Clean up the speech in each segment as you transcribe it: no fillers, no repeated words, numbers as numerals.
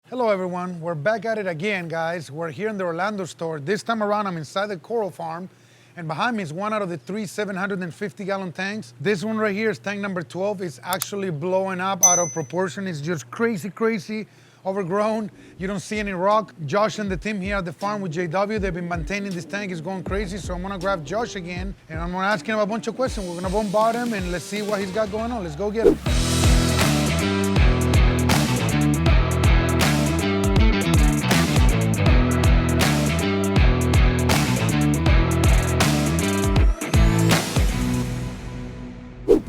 Hello everyone, we're back at it again, guys. We're here in the Orlando store. This time around I'm inside the coral farm, and behind me is one out of the three 750-gallon tanks. This one right here is tank number 12. It's actually blowing up out of proportion. It's just crazy overgrown. You don't see any rock. Josh and the team here at the farm with JW, they've been maintaining this tank. It's going crazy, so I'm gonna grab Josh again and I'm gonna ask him a bunch of questions. We're gonna bombard him and let's see what he's got going on. Let's go get him.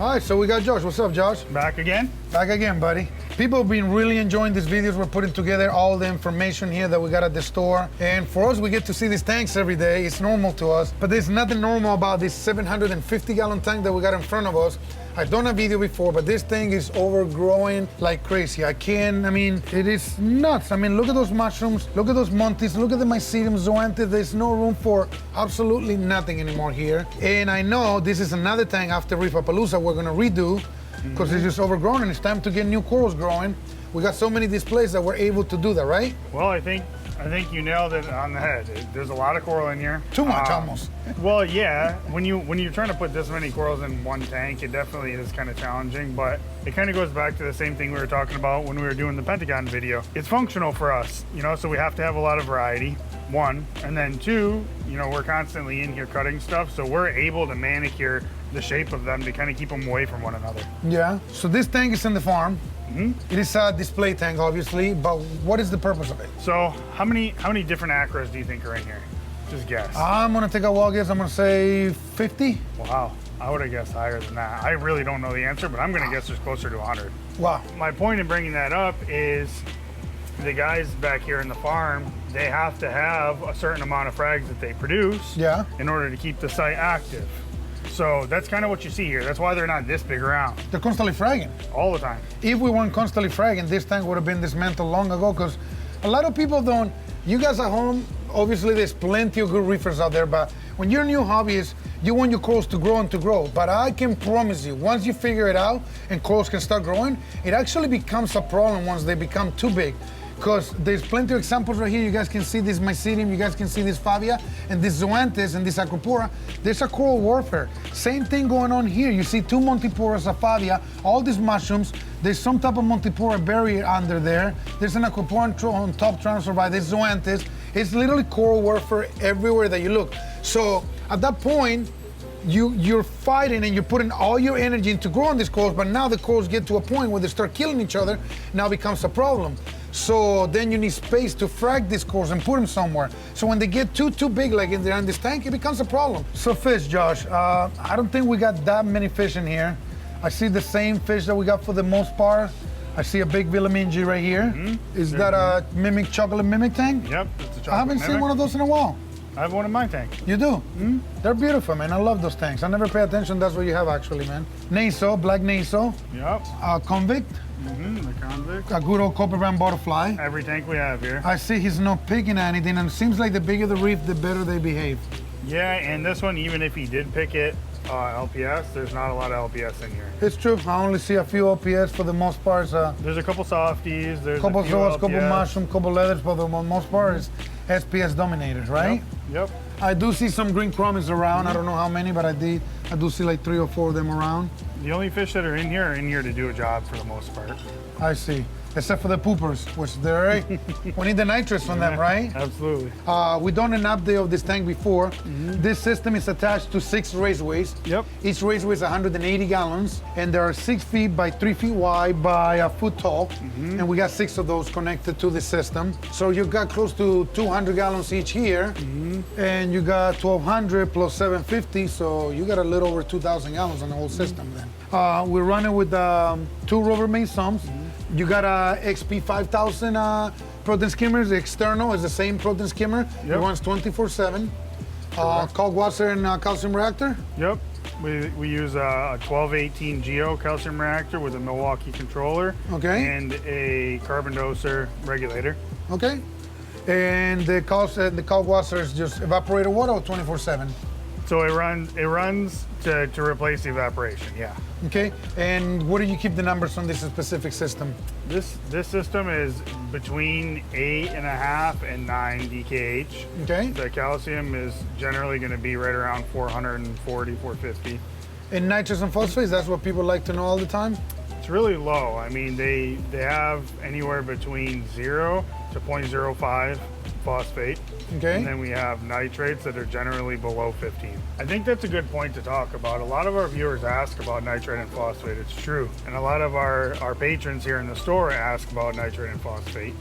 All right, so we got Josh. What's up, Josh? Back again? Back again, buddy. People have been really enjoying these videos. We're putting together all the information here that we got at the store. And for us, we get to see these tanks every day. It's normal to us. But there's nothing normal about this 750-gallon tank that we got in front of us. I've done a video before, but this thing is overgrowing like crazy. It is nuts. I mean, look at those mushrooms, look at those montes, look at the mycelium, zoanthids. There's no room for absolutely nothing anymore here. And I know this is another tank after Reefapalooza we're gonna redo because it's just overgrown and it's time to get new corals growing. We got so many displays that we're able to do that, right? Well, I think you nailed it on the head. There's a lot of coral in here. Too much, almost. Well, yeah. When you're trying to put this many corals in one tank, it definitely is kind of challenging. But it kind of goes back to the same thing we were talking about when we were doing the Pentagon video. It's functional for us, so we have to have a lot of variety. One, and then two, we're constantly in here cutting stuff, so we're able to manicure the shape of them to kind of keep them away from one another. Yeah. So this tank is in the farm. It is a display tank, obviously, but what is the purpose of it? So how many different acras do you think are in here? Just guess. I'm gonna take a wild guess. I'm gonna say 50. Wow, I would have guessed higher than that. I really don't know the answer, but I'm gonna guess there's closer to 100. Wow. My point in bringing that up is the guys back here in the farm, they have to have a certain amount of frags that they produce in order to keep the site active. So that's kind of what you see here. That's why they're not this big around. They're constantly fragging. All the time. If we weren't constantly fragging, this tank would have been dismantled long ago, because a lot of people don't, you guys at home, obviously there's plenty of good reefers out there, but when you're a new hobbyist, you want your corals to grow and to grow. But I can promise you, once you figure it out and corals can start growing, it actually becomes a problem once they become too big. Because there's plenty of examples right here. You guys can see this mycelium, you guys can see this favia, and this zoanthus and this acropora. There's a coral warfare. Same thing going on here. You see two montiporas, a favia, all these mushrooms. There's some type of montipora barrier under there. There's an acropora on top trying to survive. There's zoanthus. It's literally coral warfare everywhere that you look. So at that point, you're fighting and you're putting all your energy into growing these corals, but now the corals get to a point where they start killing each other. Now becomes a problem. So then you need space to frag these corals and put them somewhere. So when they get too big, like in this tank, it becomes a problem. So fish, Josh, I don't think we got that many fish in here. I see the same fish that we got for the most part. I see a big Villamingi right here. Is that a chocolate mimic tank? Yep, it's a chocolate I haven't seen one of those in a while. I have one in my tank. You do? They're beautiful, man. I love those tanks. I never pay attention. That's what you have, actually, man. Naso, black Naso. Yep. Convict. The convict. A good old copper band butterfly. Every tank we have here. I see he's not picking anything, and it seems like the bigger the reef, the better they behave. Yeah, and this one, even if he did pick it LPS, there's not a lot of LPS in here. It's true. I only see a few LPS for the most part. There's a couple softies. There's couple a few zoas, LPS. couple mushroom, couple leathers, but the most part is SPS dominated, right? Yep. I do see some green chromis around. I don't know how many, but I do see like 3 or 4 of them around. The only fish that are in here to do a job for the most part. I see. Except for the poopers, which they're we need the nitrous from them, right? Absolutely. We done an update of this tank before. This system is attached to 6 raceways. Yep. Each raceway is 180 gallons, and there are 6 feet by 3 feet wide by a foot tall. And we got 6 of those connected to the system. So you got close to 200 gallons each here, and you got 1,200 plus 750, so you got a little over 2,000 gallons on the whole system then. We're running with 2 Rubbermaid sumps. You got a XP 5000 protein skimmers. The external is the same protein skimmer. It runs 24/7. Cold water and calcium reactor. Yep. We use a 1218 Geo calcium reactor with a Milwaukee controller. Okay. And a carbon doser regulator. Okay. And the cold water is just evaporated water or 24/7? It's So it runs to replace the evaporation, yeah. Okay, and where do you keep the numbers on this specific system? This system is between 8.5 and 9 DKH. Okay. The calcium is generally going to be right around 440, 450. And nitrogen phosphates, that's what people like to know all the time? It's really low. I mean, they have anywhere between 0 to 0.05 phosphate. Okay. And then we have nitrates that are generally below 15. I think that's a good point to talk about. A lot of our viewers ask about nitrate and phosphate. It's true. And a lot of our patrons here in the store ask about nitrate and phosphate.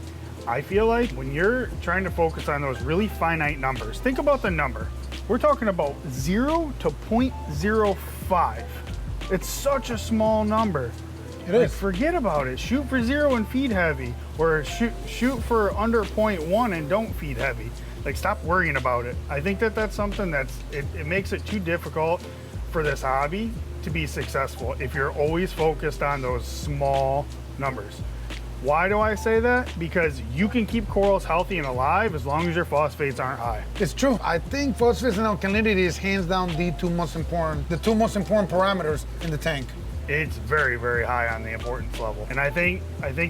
I feel like when you're trying to focus on those really finite numbers, think about the number. We're talking about 0 to 0.05. It's such a small number. It is. Forget about it. Shoot for 0 and feed heavy, or shoot for under 0.1 and don't feed heavy. Like, stop worrying about it. I think that's something it makes it too difficult for this hobby to be successful if you're always focused on those small numbers. Why do I say that? Because you can keep corals healthy and alive as long as your phosphates aren't high. It's true. I think phosphates and alkalinity is hands down the two most important parameters in the tank. It's very, very high on the importance level. And I think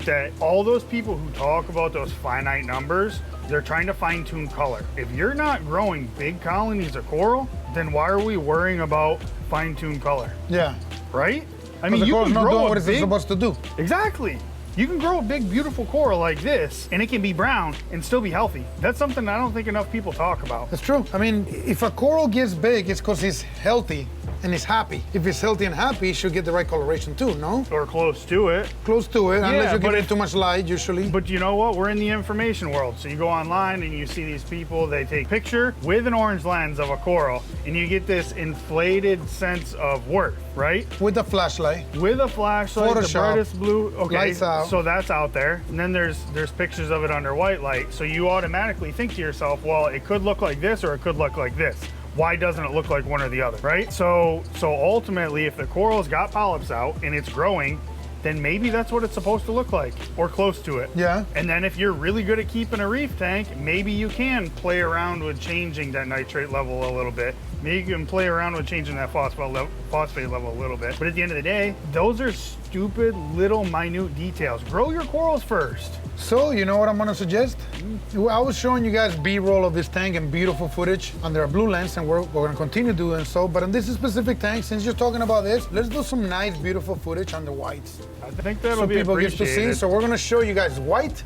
that all those people who talk about those finite numbers, they're trying to fine tune color. If you're not growing big colonies of coral, then why are we worrying about fine tune color? Yeah. Right? I mean, the you coral's can not grow doing a what it's big, supposed to do. exactly. You can grow a big, beautiful coral like this, and it can be brown and still be healthy. That's something I don't think enough people talk about. That's true. I mean, if a coral gets big, it's because it's healthy and it's happy. If it's healthy and happy, it should get the right coloration too, no? Or close to it. Close to it, unless Yeah, you give but it too much light, usually. But you know what? We're in the information world. So you go online and you see these people, they take a picture with an orange lens of a coral, and you get this inflated sense of worth, right? With a flashlight. With a flashlight, Photoshop. the brightest blue, okay, Lights out. so that's out there. And then there's pictures of it under white light. So you automatically think to yourself, well, it could look like this or it could look like this. Why doesn't it look like one or the other, right? So ultimately, if the coral's got polyps out and it's growing, then maybe that's what it's supposed to look like, or close to it. Yeah. And then if you're really good at keeping a reef tank, maybe you can play around with changing that nitrate level a little bit. Maybe you can play around with changing that phosphate level a little bit. But at the end of the day, those are stupid little minute details. Grow your corals first. So, you know what I'm gonna suggest? I was showing you guys B-roll of this tank and beautiful footage under a blue lens, and we're gonna continue doing so. But in this specific tank, since you're talking about this, let's do some nice, beautiful footage under whites. I think that'll So be people get to appreciated. see. So we're gonna show you guys white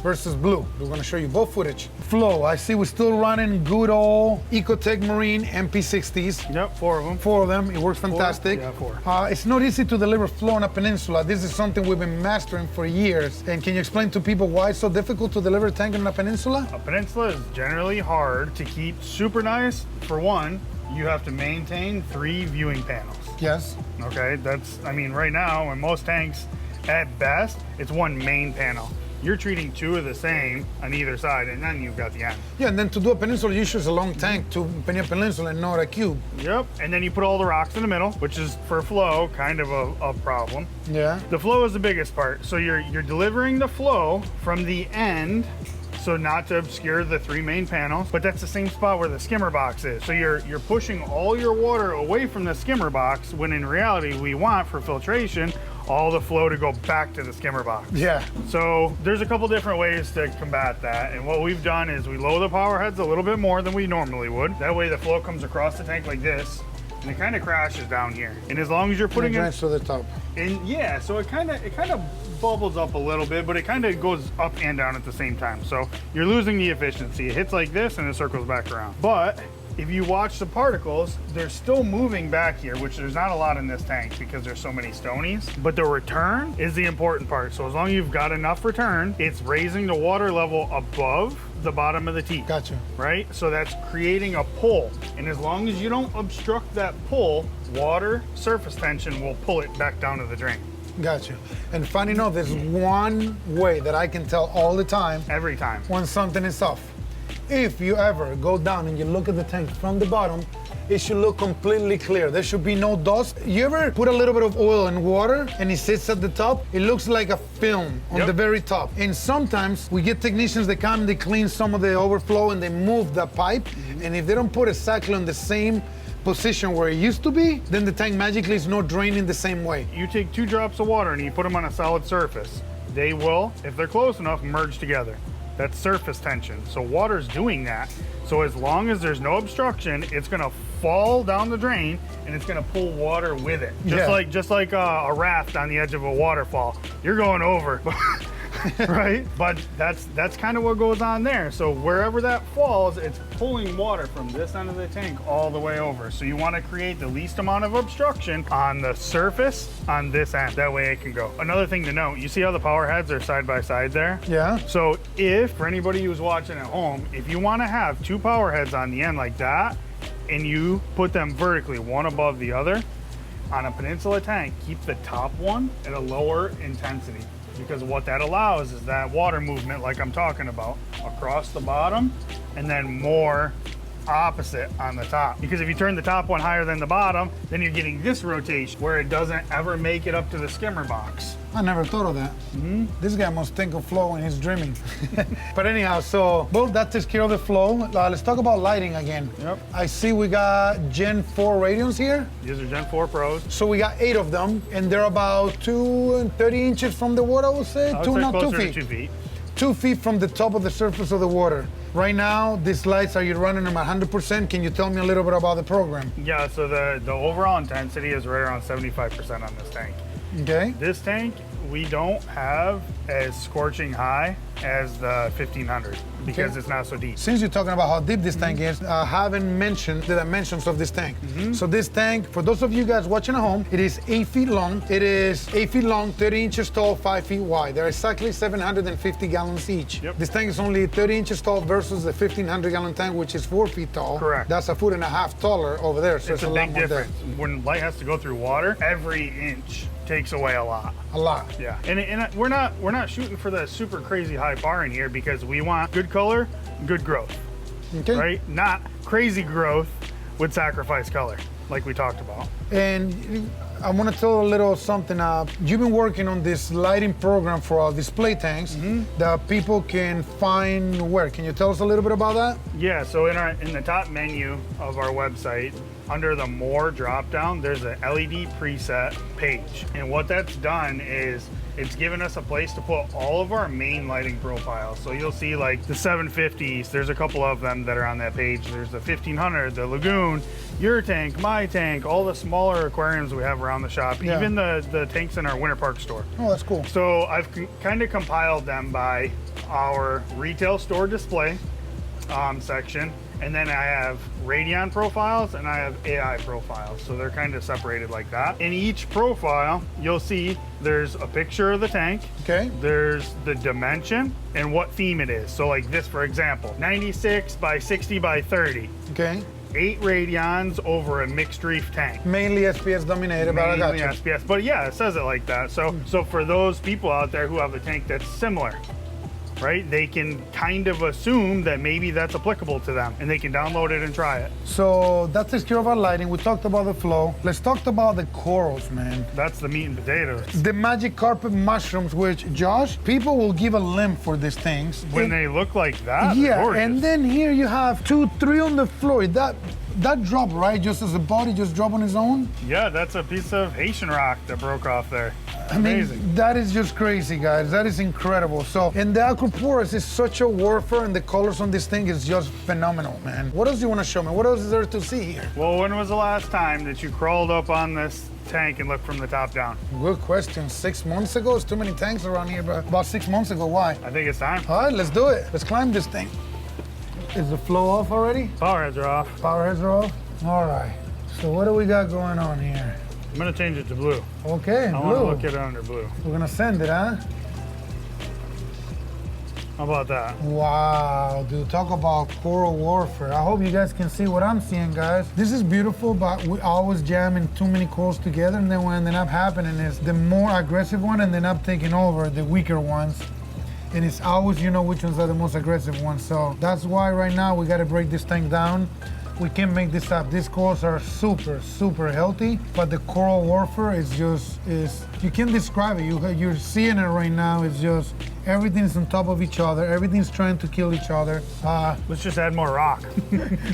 versus blue. We're gonna show you both footage. Flow, I see we're still running good old Ecotech Marine MP60s. Yep, 4 of them. 4 of them, it works fantastic. Yeah, 4. It's not easy to deliver flow on a peninsula. This is something we've been mastering for years. And can you explain to people why it's so difficult to deliver a tank on a peninsula? A peninsula is generally hard to keep super nice. For one, you have to maintain 3 viewing panels. Yes. Okay, I mean, right now, in most tanks, at best, it's 1 main panel. You're treating 2 of the same on either side, and then you've got the end. Yeah, and then to do a peninsula, you use a long tank to a peninsula and not a cube. Yep, and then you put all the rocks in the middle, which is, for flow, kind of a problem. Yeah. The flow is the biggest part. So you're delivering the flow from the end, so not to obscure the 3 main panels, but that's the same spot where the skimmer box is. So you're pushing all your water away from the skimmer box, when in reality, we want, for filtration, all the flow to go back to the skimmer box. Yeah. So there's a couple different ways to combat that. And what we've done is we lower the power heads a little bit more than we normally would. That way the flow comes across the tank like this, and it kind of crashes down here. And as long as you're putting And it it drains to the top. in, yeah, so it kind of bubbles up a little bit, but it kind of goes up and down at the same time. So you're losing the efficiency. It hits like this and it circles back around. But if you watch the particles, they're still moving back here, which there's not a lot in this tank because there's so many stonies, but the return is the important part. So as long as you've got enough return, it's raising the water level above the bottom of the teeth. Gotcha. Right? So that's creating a pull. And as long as you don't obstruct that pull, water surface tension will pull it back down to the drain. Gotcha. And funny enough, there's one way that I can tell all the time Every time. when something is off. If you ever go down and you look at the tank from the bottom, it should look completely clear. There should be no dust. You ever put a little bit of oil in water and it sits at the top? It looks like a film on Yep. the very top. And sometimes we get technicians that come, they clean some of the overflow and they move the pipe. And if they don't put exactly on the same position where it used to be, then the tank magically is not draining the same way. You take 2 drops of water and you put them on a solid surface. They will, if they're close enough, merge together. That's surface tension. So water's doing that. So as long as there's no obstruction, it's gonna fall down the drain and it's gonna pull water with it. Just like a raft on the edge of a waterfall. You're going over. Right? But that's kind of what goes on there. So wherever that falls, it's pulling water from this end of the tank all the way over. So you want to create the least amount of obstruction on the surface on this end. That way it can go. Another thing to note, you see how the power heads are side by side there? Yeah. So for anybody who's watching at home, if you want to have 2 power heads on the end like that, and you put them vertically, one above the other, on a Peninsula tank, keep the top one at a lower intensity. Because what that allows is that water movement, like I'm talking about, across the bottom and then more opposite on the top. Because if you turn the top one higher than the bottom, then you're getting this rotation where it doesn't ever make it up to the skimmer box. I never thought of that. This guy must think of flow when he's dreaming. But anyhow, so, well, that takes care of the flow. Let's talk about lighting again. Yep. I see we got Gen 4 radios here. These are Gen 4 Pros. So we got 8 of them, and they're about 2.30 inches from the water, I would say. I would Two, say not 2 closer feet. to 2 feet. 2 feet from the top of the surface of the water. Right now, these lights, are you running them at 100%? Can you tell me a little bit about the program? Yeah, so the overall intensity is right around 75% on this tank. Okay. This tank, we don't have as scorching high as the 1500 because it's not so deep. Since you're talking about how deep this tank is, I haven't mentioned the dimensions of this tank. So this tank, for those of you guys watching at home, it is 8 feet long. It is 8 feet long, 30 inches tall, 5 feet wide. They're exactly 750 gallons each. Yep. This tank is only 30 inches tall versus the 1500 gallon tank, which is 4 feet tall. Correct. That's a 1.5 feet taller over there. So It's a lot big more difference. When light has to go through water, every inch takes away a lot. A lot. Yeah, and we're not shooting for the super crazy high bar in here because we want good color, good growth, Okay. right? Not crazy growth with sacrifice color, like we talked about. And I want to tell a little something. You've been working on this lighting program for our display tanks that people can find where? Can you tell us a little bit about that? Yeah, so in the top menu of our website, under the More drop-down, there's an LED preset page. And what that's done is it's given us a place to put all of our main lighting profiles. So you'll see like the 750s, there's a couple of them that are on that page. There's the 1500, the Lagoon, your tank, my tank, all the smaller aquariums we have around the shop, even the tanks in our Winter Park store. Oh, that's cool. So I've kind of compiled them by our retail store display section. And then I have Radion profiles and I have AI profiles. So they're kind of separated like that. In each profile, you'll see there's a picture of the tank. Okay. There's the dimension and what theme it is. So like this, for example, 96 by 60 by 30. Okay. 8 Radions over a mixed reef tank. Mainly SPS dominated, but I got Mainly you. SPS, but yeah, it says it like that. So for those people out there who have a tank that's similar, right? They can kind of assume that maybe that's applicable to them and they can download it and try it. So that takes care of our lighting. We talked about the flow. Let's talk about the corals, man. That's the meat and potatoes. The magic carpet mushrooms, which, Josh, people will give a limb for these things. When they look like that, yeah, they're gorgeous. and then here you have 2, 3 on the floor. That drop, right? Just as a body just drop on its own? Yeah, that's a piece of Haitian rock that broke off there. Amazing. I mean, that is just crazy, guys. That is incredible. So, and the aquaporous is such a warfare, and the colors on this thing is just phenomenal, man. What else do you want to show me? What else is there to see here? Well, when was the last time that you crawled up on this tank and looked from the top down? Good question. 6 months ago? It's too many tanks around here, but about 6 months ago. Why? I think it's time. All right, let's do it. Let's climb this thing. Is the flow off already? Power heads are off. Power heads are off? All right. So what do we got going on here? I'm gonna change it to blue. Okay, I blue. want to look at it under blue. We're gonna send it, huh? How about that? Wow, dude, talk about coral warfare. I hope you guys can see what I'm seeing, guys. This is beautiful, but we always jamming too many corals together, and then what ended up happening is the more aggressive one ended up taking over the weaker ones. And it's always, you know, which ones are the most aggressive ones. So that's why right now we gotta break this thing down. we can make this up. These corals are super, super healthy, but the coral warfare is you can't describe it. You're seeing it right now. It's just, everything's on top of each other. Everything's trying to kill each other. Let's just add more rock.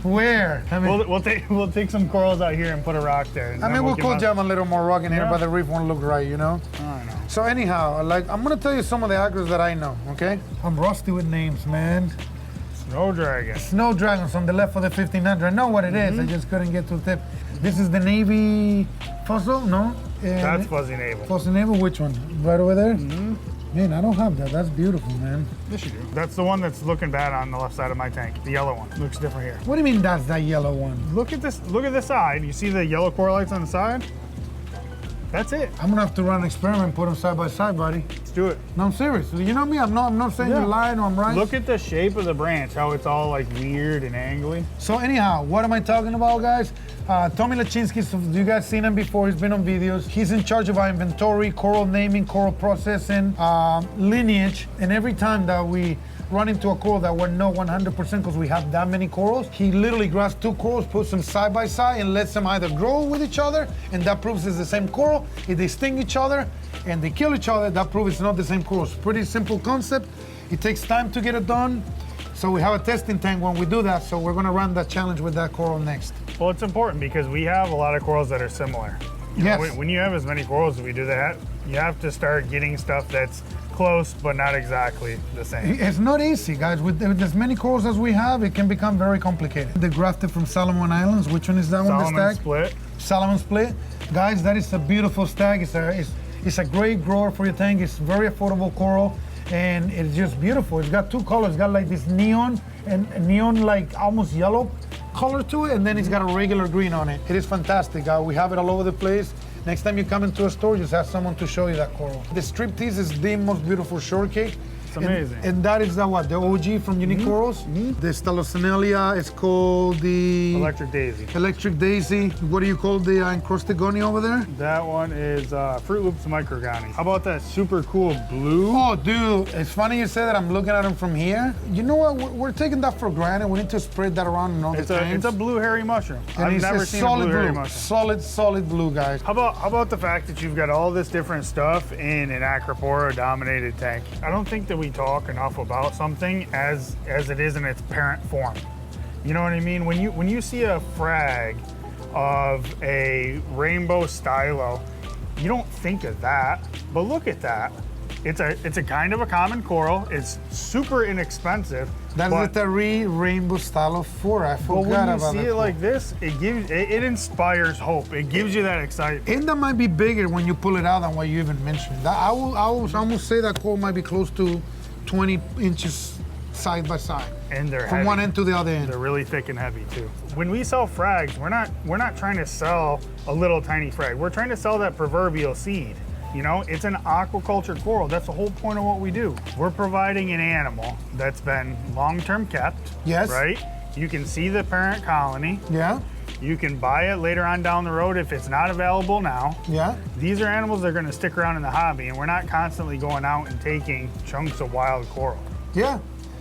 Where? I mean, we'll take some corals out here and put a rock there. I mean, we'll could jam a little more rock in here, Yeah. but the reef won't look right, you know? I know. So anyhow, like, I'm gonna tell you some of the actors that I know, okay? I'm rusty with names, man. Snow dragon. Snow dragons on the left of the 1500. I know what it is. I just couldn't get to the tip. This is the Navy fossil, no? That's fuzzy navel. Fuzzy navel, which one? Right over there? Man, I don't have that. That's beautiful, man. Yes, you do. That's the one that's looking bad on the left side of my tank. The yellow one looks different here. What do you mean that's that yellow one? Look at this. Look at the side. You see the yellow coral lights on the side? That's it. I'm gonna have to run an experiment and put them side by side, buddy. Let's do it. No, I'm serious. You know me, I'm not saying Yeah. you're lying or I'm right. Look at the shape of the branch, how it's all like weird and angly. So anyhow, what am I talking about, guys? Tommy Lachinsky, so you guys seen him before, he's been on videos. He's in charge of our inventory, coral naming, coral processing, lineage, and every time that we run into a coral that we're not 100% because we have that many corals, he literally grabs two corals, puts them side by side and lets them either grow with each other, and that proves it's the same coral. If they sting each other and they kill each other, that proves it's not the same coral. It's a pretty simple concept. It takes time to get it done. So we have a testing tank when we do that, so we're gonna run that challenge with that coral next. Well, it's important because we have a lot of corals that are similar. You know, Yes. when you have as many corals as we do that, you have to start getting stuff that's close but not exactly the same. It's not easy, guys. With as many corals as we have, it can become very complicated. They're grafted from Solomon Islands. Which one is that one? The Solomon stag? split. Solomon split. Guys, that is a beautiful stag. It's a great grower for your tank. It's very affordable coral, and it's just beautiful. It's got two colors. It's got like this neon and neon like almost yellow color to it, and then it's got a regular green on it. It is fantastic. We have it all over the place. Next time you come into a store, just ask someone to show you that coral. The striptease is the most beautiful shortcake. It's amazing. And that is the what? The OG from Unique Corals. The Stallocenelia is called the Electric daisy. Electric Daisy. What do you call the encrustagoni over there? That one is Fruit Loops microgonies. How about that super cool blue? Oh, dude, it's funny you say that. I'm looking at them from here. You know what? We're taking that for granted. We need to spread that around in all the tanks. It's a blue hairy mushroom. And I've it's never a seen a solid blue hairy blue. mushroom. Solid blue, guys. How about the fact that you've got all this different stuff in an Acropora dominated tank? I don't think that we talk enough about something as it is in its parent form. You know what I mean? When you see a frag of a rainbow stylo, you don't think of that, but look at that. It's a kind of a common coral. It's super inexpensive. That's but, the Terry Rainbow Stylo 4. I but forgot when you about see that. it like this, it inspires hope. It gives you that excitement. And that might be bigger when you pull it out than what you even mentioned. I will almost say that coral might be close to 20 inches side by side. And they're from heavy. one end to the other end. They're really thick and heavy too. When we sell frags, we're not trying to sell a little tiny frag. We're trying to sell that proverbial seed. You know, it's an aquaculture coral. That's the whole point of what we do. We're providing an animal that's been long-term kept. Yes. Right? You can see the parent colony. Yeah. You can buy it later on down the road if it's not available now. Yeah. These are animals that are going to stick around in the hobby, and we're not constantly going out and taking chunks of wild coral. Yeah.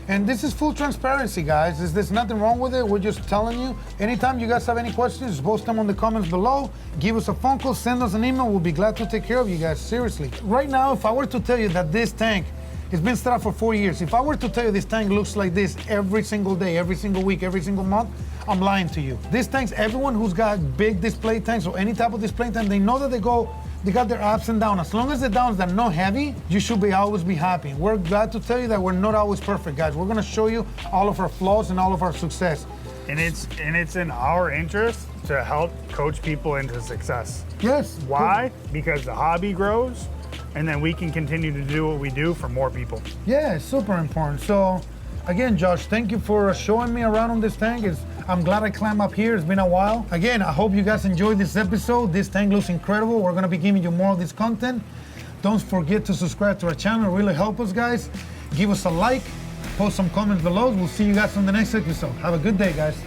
And this is full transparency, guys. There's nothing wrong with it. We're just telling you. Anytime you guys have any questions, post them on the comments below. Give us a phone call, send us an email. We'll be glad to take care of you guys, seriously. Right now, if I were to tell you that this tank has been set up for 4 years, if I were to tell you this tank looks like this every single day, every single week, every single month, I'm lying to you. These tanks, everyone who's got big display tanks or any type of display tank, they know that they got their ups and downs. As long as the downs are not heavy, you should always be happy. We're glad to tell you that we're not always perfect, guys. We're gonna show you all of our flaws and all of our success. And it's in our interest to help coach people into success. Yes. Why? Because the hobby grows, and then we can continue to do what we do for more people. Yeah, it's super important. So, again, Josh, thank you for showing me around on this tank. I'm glad I climbed up here. It's been a while. Again, I hope you guys enjoyed this episode. This tank looks incredible. We're gonna be giving you more of this content. Don't forget to subscribe to our channel. It really help us, guys. Give us a like, post some comments below. We'll see you guys on the next episode. Have a good day, guys.